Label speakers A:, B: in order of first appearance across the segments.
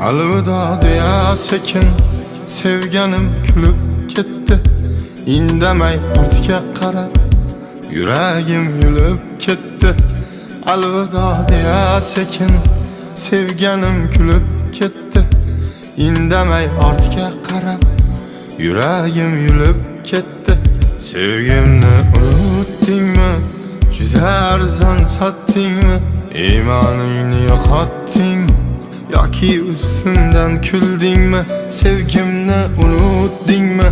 A: Alvida deya sekin sevganim kulib ketdi. Indamay ortga qarab yuragim yulib ketdi. Alvida deya sekin sevganim kulib ketdi. Indamay ortga qarab yuragim yulib ketdi. Sevgimni unutdingmi? Juda arzon sotdingmi? Iymoningni yo'qotdingmi? Yoki ustimdan kuldingmi? Sevgimni unutdingmi?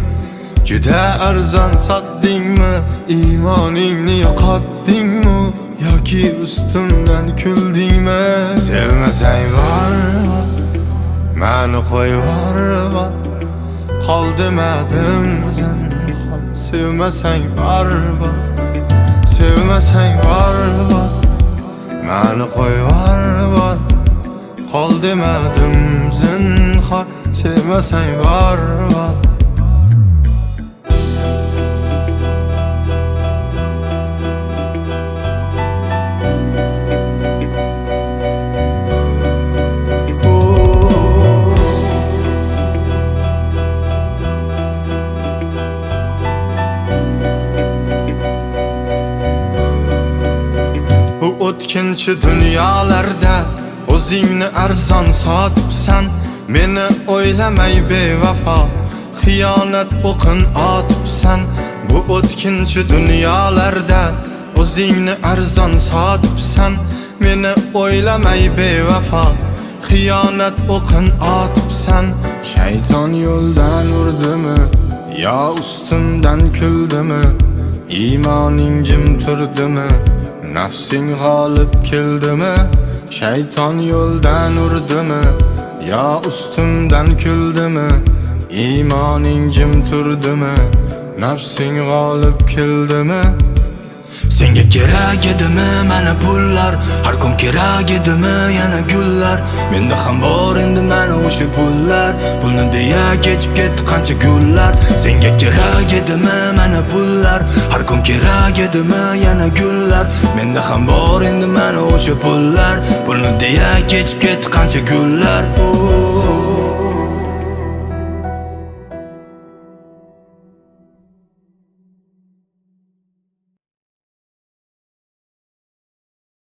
A: Juda arzon sotdingmi? Iymoningni yo'qotdingmi? Yoki ustimdan kuldingmi? Sevmasang bormi? Meni qo'yvorma. Qoldimadim zinhor. Sevmasang bormi? Sevmasang bormi? Meni qo'yvorma. Qoldimadim zinhor. Sevmasang bormi? Bu o'tkinchi dunyolarda o'zingni arzon sotibsan. Meni o'ylamay bevafo xiyonat o'qin otibsan. Bu o'tkinchi dunyolarda o'zingni arzon sotibsan. Meni o'ylamay bevafo xiyonat o'qin otibsan. Shayton yo'ldan urdimi yo ustimdan kuldimi? Iymoning jim turdimi? Nafsing g'olib keldimi? Shayton yo'ldan urdimi yo ustimdan kuldimi? Iymoning jim turdimi? Nafsing g'olib keldimi? Senga kerak edimi mana pullar? Har kun kerak edimi yana gullar? Menda ham bor endi mana o'sha pullar. Pulni deya kechib ketdi qancha gullar. Senga kerak edimi mana pullar? Har kun kerak edimi yana gullar? Menda ham bor endi mana o'sha pullar. Pulni deya kechib ketdi qancha gullar.